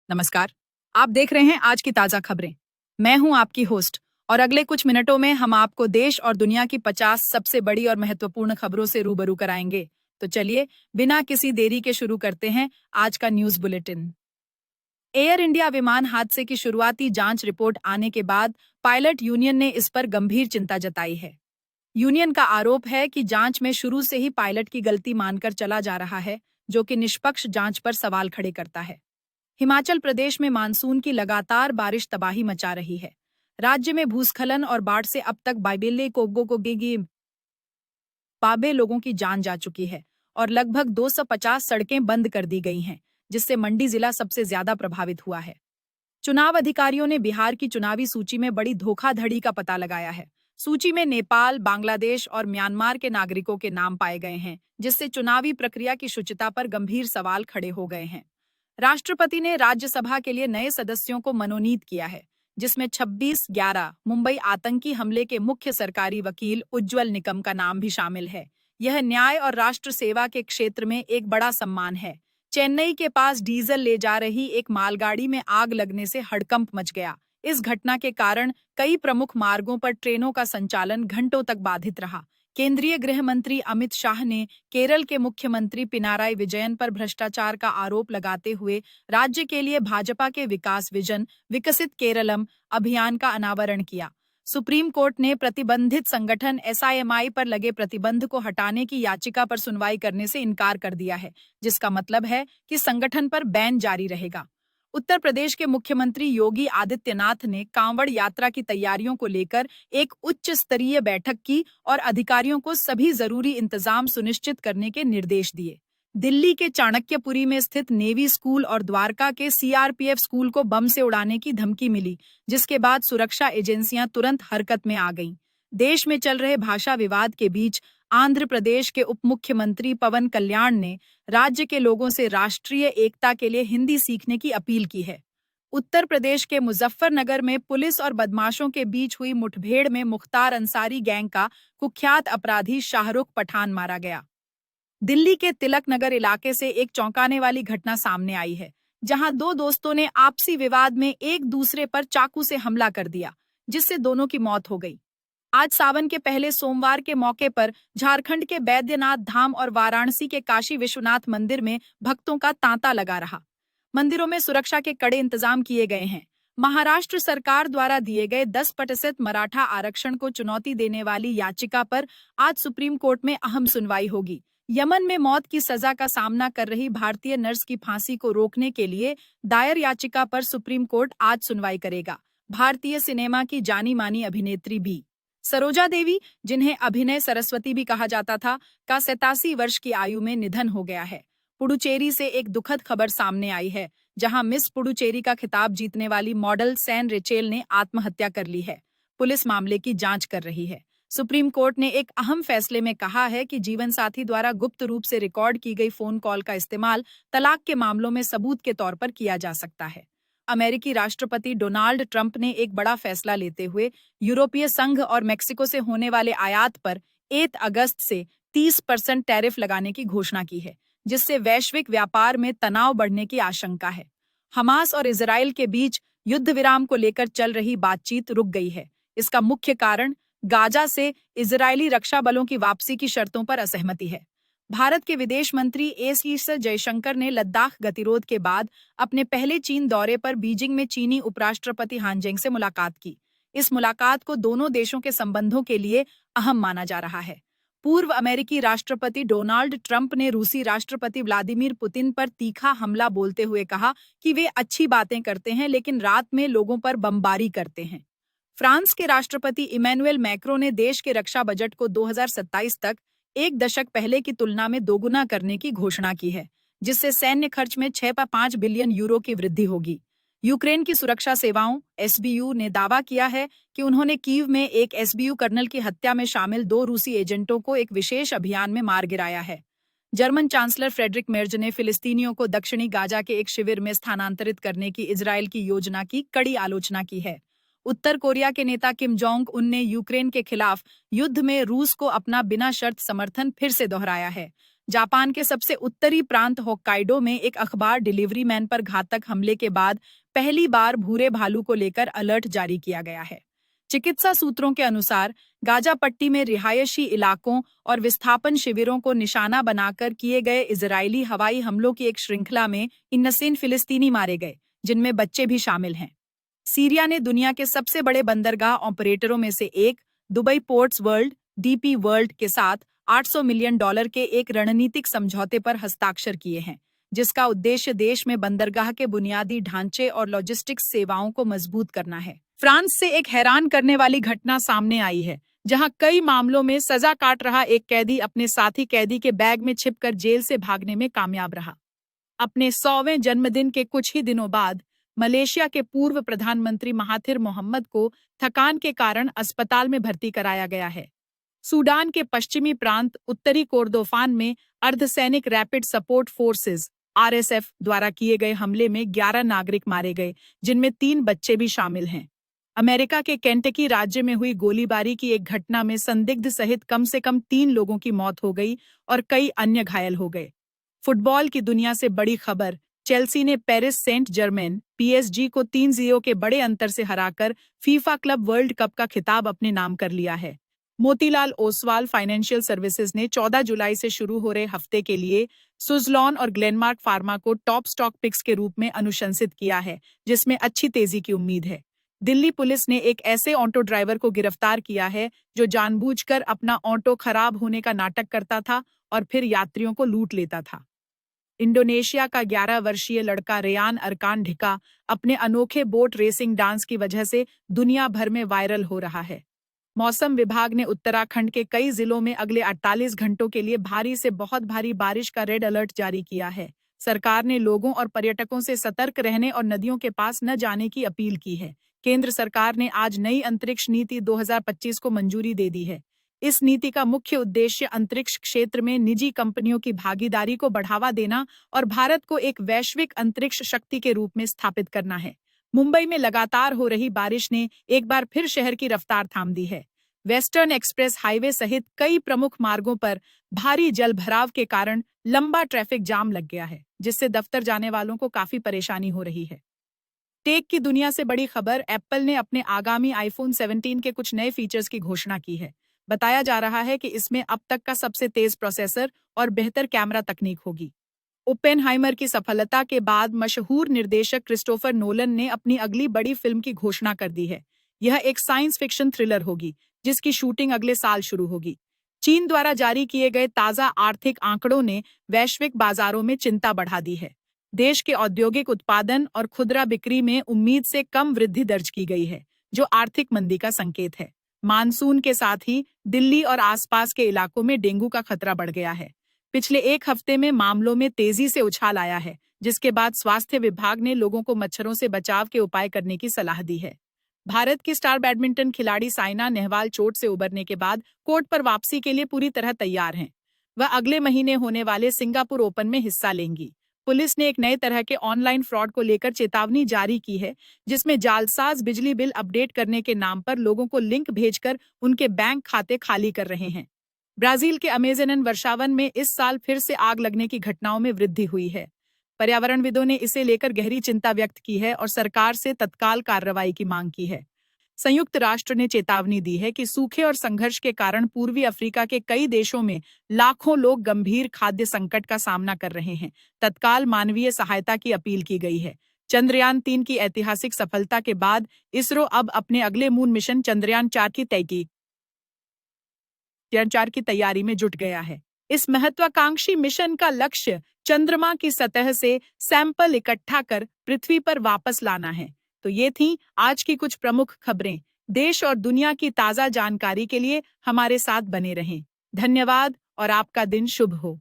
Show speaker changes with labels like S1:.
S1: नमस्कार। आप देख रहे हैं आज की ताजा खबरें। मैं हूं आपकी होस्ट और अगले कुछ मिनटों में हम आपको देश और दुनिया की 50 सबसे बड़ी और महत्वपूर्ण खबरों से रूबरू कराएंगे। तो चलिए बिना किसी देरी के शुरू करते हैं आज का न्यूज बुलेटिन। एयर इंडिया विमान हादसे की शुरुआती जांच रिपोर्ट आने के बाद पायलट यूनियन ने इस पर गंभीर चिंता जताई है। यूनियन का आरोप है कि जांच में शुरू से ही पायलट की गलती मानकर चला जा रहा है, जो कि निष्पक्ष जांच पर सवाल खड़े करता है। हिमाचल प्रदेश में मानसून की लगातार बारिश तबाही मचा रही है। राज्य में भूस्खलन और बाढ़ से अब तक बाइबेले कोगो को गिगी बाबे लोगों की जान जा चुकी है और लगभग 250 सड़कें बंद कर दी गई हैं, जिससे मंडी जिला सबसे ज्यादा प्रभावित हुआ है। चुनाव अधिकारियों ने बिहार की चुनावी सूची में बड़ी धोखाधड़ी का पता लगाया है। सूची में नेपाल, बांग्लादेश और म्यांमार के नागरिकों के नाम पाए गए हैं, जिससे चुनावी प्रक्रिया की शुचिता पर गंभीर सवाल खड़े हो गए हैं। राष्ट्रपति ने राज्यसभा के लिए नए सदस्यों को मनोनीत किया है, जिसमें 26/11 मुंबई आतंकी हमले के मुख्य सरकारी वकील उज्ज्वल निकम का नाम भी शामिल है। यह न्याय और राष्ट्र सेवा के क्षेत्र में एक बड़ा सम्मान है। चेन्नई के पास डीजल ले जा रही एक मालगाड़ी में आग लगने से हड़कंप मच गया। इस घटना के कारण कई प्रमुख मार्गों पर ट्रेनों का संचालन घंटों तक बाधित रहा। केंद्रीय गृह मंत्री अमित शाह ने केरल के मुख्यमंत्री पिनाराई विजयन पर भ्रष्टाचार का आरोप लगाते हुए राज्य के लिए भाजपा के विकास विजन विकसित केरलम अभियान का अनावरण किया। सुप्रीम कोर्ट ने प्रतिबंधित संगठन एसआईएमआई पर लगे प्रतिबंध को हटाने की याचिका पर सुनवाई करने से इनकार कर दिया है, जिसका मतलब है कि संगठन पर बैन जारी रहेगा। उत्तर प्रदेश के मुख्यमंत्री योगी आदित्यनाथ ने कांवड़ यात्रा की तैयारियों को लेकर एक उच्च स्तरीय बैठक की और अधिकारियों को सभी जरूरी इंतजाम सुनिश्चित करने के निर्देश दिए। दिल्ली के चाणक्यपुरी में स्थित नेवी स्कूल और द्वारका के सीआरपीएफ स्कूल को बम से उड़ाने की धमकी मिली, जिसके बाद सुरक्षा एजेंसियां तुरंत हरकत में आ गईं। देश में चल रहे भाषा विवाद के बीच आंध्र प्रदेश के उप मुख्यमंत्री पवन कल्याण ने राज्य के लोगों से राष्ट्रीय एकता के लिए हिंदी सीखने की अपील की है। उत्तर प्रदेश के मुजफ्फरनगर में पुलिस और बदमाशों के बीच हुई मुठभेड़ में मुख्तार अंसारी गैंग का कुख्यात अपराधी शाहरुख पठान मारा गया। दिल्ली के तिलक नगर इलाके से एक चौंकाने वाली घटना सामने आई है, जहां दो दोस्तों ने आपसी विवाद में एक दूसरे पर चाकू से हमला कर दिया, जिससे दोनों की मौत हो गई। आज सावन के पहले सोमवार के मौके पर झारखंड के बैद्यनाथ धाम और वाराणसी के काशी विश्वनाथ मंदिर में भक्तों का तांता लगा रहा। मंदिरों में सुरक्षा के कड़े इंतजाम किए गए हैं। महाराष्ट्र सरकार द्वारा दिए गए 10% मराठा आरक्षण को चुनौती देने वाली याचिका पर आज सुप्रीम कोर्ट में अहम सुनवाई होगी। यमन में मौत की सजा का सामना कर रही भारतीय नर्स की फांसी को रोकने के लिए दायर याचिका पर सुप्रीम कोर्ट आज सुनवाई करेगा। भारतीय सिनेमा की जानी मानी अभिनेत्री बी सरोजा देवी, जिन्हें अभिनय सरस्वती भी कहा जाता था, का 87 वर्ष की आयु में निधन हो गया है। पुडुचेरी से एक दुखद खबर सामने आई है, जहां मिस पुडुचेरी का खिताब जीतने वाली मॉडल सैन रेचेल ने आत्महत्या कर ली है। पुलिस मामले की जांच कर रही है। सुप्रीम कोर्ट ने एक अहम फैसले में कहा है कि जीवनसाथी द्वारा गुप्त रूप से रिकॉर्ड की गई फोन कॉल का इस्तेमाल तलाक के मामलों में सबूत के तौर पर किया जा सकता है। अमेरिकी राष्ट्रपति डोनाल्ड ट्रंप ने एक बड़ा फैसला लेते हुए यूरोपीय संघ और मेक्सिको से होने वाले आयात पर 1 अगस्त से 30% टैरिफ लगाने की घोषणा की है, जिससे वैश्विक व्यापार में तनाव बढ़ने की आशंका है। हमास और इजराइल के बीच युद्ध विराम को लेकर चल रही बातचीत रुक गई है। इसका मुख्य कारण गाजा से इजरायली रक्षा बलों की वापसी की शर्तों पर असहमति है। भारत के विदेश मंत्री एस जयशंकर ने लद्दाख गतिरोध के बाद अपने पहले चीन दौरे पर बीजिंग में चीनी उपराष्ट्रपति हान जेंग से मुलाकात की। इस मुलाकात को दोनों देशों के संबंधों के लिए अहम माना जा रहा है। पूर्व अमेरिकी राष्ट्रपति डोनाल्ड ट्रंप ने रूसी राष्ट्रपति व्लादिमीर पुतिन पर तीखा हमला बोलते हुए कहा कि वे अच्छी बातें करते हैं, लेकिन रात में लोगों पर बमबारी करते हैं। फ्रांस के राष्ट्रपति इमैनुएल मैक्रो ने देश के रक्षा बजट को 2027 तक एक दशक पहले की तुलना में दोगुना करने की घोषणा की है, जिससे सैन्य खर्च में 6.5 बिलियन यूरो की वृद्धि होगी। यूक्रेन की सुरक्षा सेवाओं एसबीयू ने दावा किया है कि उन्होंने कीव में एक एसबीयू कर्नल की हत्या में शामिल 2 रूसी एजेंटों को एक विशेष अभियान में मार गिराया है। जर्मन चांसलर फ्रेडरिक मेर्ज ने फिलिस्तीनियों को दक्षिणी गाजा के एक शिविर में स्थानांतरित करने की इजरायल की योजना की कड़ी आलोचना की है। उत्तर कोरिया के नेता किम जोंग उन ने यूक्रेन के खिलाफ युद्ध में रूस को अपना बिना शर्त समर्थन फिर से दोहराया है। जापान के सबसे उत्तरी प्रांत होक्काइडो में एक अखबार डिलीवरी मैन पर घातक हमले के बाद पहली बार भूरे भालू को लेकर अलर्ट जारी किया गया है। चिकित्सा सूत्रों के अनुसार गाजा पट्टी में रिहायशी इलाकों और विस्थापन शिविरों को निशाना बनाकर किए गए इजरायली हवाई हमलों की एक श्रृंखला में इन्नसेंट फिलिस्तीनी मारे गए, जिनमें बच्चे भी शामिल हैं। सीरिया ने दुनिया के सबसे बड़े बंदरगाह ऑपरेटरों में से एक Dubai ports world DP world के साथ $800 मिलियन के एक रणनीतिक समझौते पर हस्ताक्षर किए हैं, जिसका उद्देश्य देश में बंदरगाह के बुनियादी ढांचे और लॉजिस्टिक्स सेवाओं को मजबूत करना है। फ्रांस से एक हैरान करने वाली घटना सामने आई है, जहां कई मामलों में सजा काट रहा एक कैदी अपने साथी कैदी के बैग में छिपकर जेल से भागने में कामयाब रहा। अपने 100वें जन्मदिन के कुछ ही दिनों बाद मलेशिया के पूर्व प्रधानमंत्री महाथिर मोहम्मद को थकान के कारण अस्पताल में भर्ती कराया गया है। सूडान के पश्चिमी प्रांत उत्तरी कोर्दोफान में अर्धसैनिक रैपिड सपोर्ट फोर्सेज (आरएसएफ) द्वारा किए गए हमले में 11 नागरिक मारे गए, जिनमें 3 बच्चे भी शामिल हैं। अमेरिका के केंटकी राज्य में हुई गोलीबारी की एक घटना में संदिग्ध सहित कम से कम 3 लोगों की मौत हो गई और कई अन्य घायल हो गए। फुटबॉल की दुनिया से बड़ी खबर, चेल्सी ने पेरिस सेंट जर्मेन (पीएसजी) को 3-0 के बड़े अंतर से हराकर फीफा क्लब वर्ल्ड कप का खिताब अपने नाम कर लिया है। मोतीलाल ओसवाल फाइनेंशियल सर्विसेज ने 14 जुलाई से शुरू हो रहे हफ्ते के लिए सुज़लॉन और ग्लेनमार्क फार्मा को टॉप स्टॉक पिक्स के रूप में अनुशंसित किया है, जिसमें अच्छी तेजी की उम्मीद है। दिल्ली पुलिस ने एक ऐसे ऑटो ड्राइवर को गिरफ्तार किया है जो जानबूझकर अपना ऑटो खराब होने का नाटक करता था और फिर यात्रियों को लूट लेता था। इंडोनेशिया का 11 वर्षीय लड़का रेयान अरकान ढिका अपने अनोखे बोट रेसिंग डांस की वजह से दुनिया भर में वायरल हो रहा है। मौसम विभाग ने उत्तराखंड के कई जिलों में अगले 48 घंटों के लिए भारी से बहुत भारी बारिश का रेड अलर्ट जारी किया है। सरकार ने लोगों और पर्यटकों से सतर्क रहने और नदियों के पास न जाने की अपील की है। केंद्र सरकार ने आज नई अंतरिक्ष नीति 2025 को मंजूरी दे दी है। इस नीति का मुख्य उद्देश्य अंतरिक्ष क्षेत्र में निजी कंपनियों की भागीदारी को बढ़ावा देना और भारत को एक वैश्विक अंतरिक्ष शक्ति के रूप में स्थापित करना है। मुंबई में लगातार हो रही बारिश ने एक बार फिर शहर की रफ्तार थाम दी है। वेस्टर्न एक्सप्रेस हाईवे सहित कई प्रमुख मार्गों पर भारी जलभराव के कारण लंबा ट्रैफिक जाम लग गया है, जिससे दफ्तर जाने वालों को काफी परेशानी हो रही है। टेक की दुनिया से बड़ी खबर, एप्पल ने अपने आगामी आईफोन 17 के कुछ नए फीचर्स की घोषणा की है। बताया जा रहा है कि इसमें अब तक का सबसे तेज प्रोसेसर और बेहतर कैमरा तकनीक होगी। ओपेनहाइमर की सफलता के बाद मशहूर निर्देशक क्रिस्टोफर नोलन ने अपनी अगली बड़ी फिल्म की घोषणा कर दी है। यह एक साइंस फिक्शन थ्रिलर होगी, जिसकी शूटिंग अगले साल शुरू होगी। चीन द्वारा जारी किए गए ताज़ा आर्थिक आंकड़ों ने वैश्विक बाजारों में चिंता बढ़ा दी है। देश के औद्योगिक उत्पादन और खुदरा बिक्री में उम्मीद से कम वृद्धि दर्ज की गई है, जो आर्थिक मंदी का संकेत है। मानसून के साथ ही दिल्ली और आसपास के इलाकों में डेंगू का खतरा बढ़ गया है। पिछले एक हफ्ते में मामलों में तेजी से उछाल आया है, जिसके बाद स्वास्थ्य विभाग ने लोगों को मच्छरों से बचाव के उपाय करने की सलाह दी है। भारत की स्टार बैडमिंटन खिलाड़ी साइना नेहवाल चोट से उबरने के बाद कोर्ट पर वापसी के लिए पूरी तरह तैयार हैं। वह अगले महीने होने वाले सिंगापुर ओपन में हिस्सा लेंगी। पुलिस ने एक नए तरह के ऑनलाइन फ्रॉड को लेकर चेतावनी जारी की है, जिसमें जालसाज बिजली बिल अपडेट करने के नाम पर लोगों को लिंक भेजकर उनके बैंक खाते खाली कर रहे हैं। ब्राजील के अमेज़न वर्षावन में इस साल फिर से आग लगने की घटनाओं में वृद्धि हुई है। पर्यावरणविदों ने इसे लेकर गहरी चिंता व्यक्त की है और सरकार से तत्काल कार्रवाई की मांग की है। संयुक्त राष्ट्र ने चेतावनी दी है कि सूखे और संघर्ष के कारण पूर्वी अफ्रीका के कई देशों में लाखों लोग गंभीर खाद्य संकट का सामना कर रहे हैं। तत्काल मानवीय सहायता की अपील की गई है। चंद्रयान 3 की ऐतिहासिक सफलता के बाद इसरो अब अपने अगले मून मिशन चंद्रयान 4 की तैयारी में जुट गया है। इस महत्वाकांक्षी मिशन का लक्ष्य चंद्रमा की सतह से सैंपल इकट्ठा कर पृथ्वी पर वापस लाना है। तो ये थी आज की कुछ प्रमुख खबरें। देश और दुनिया की ताजा जानकारी के लिए हमारे साथ बने रहें। धन्यवाद और आपका दिन शुभ हो।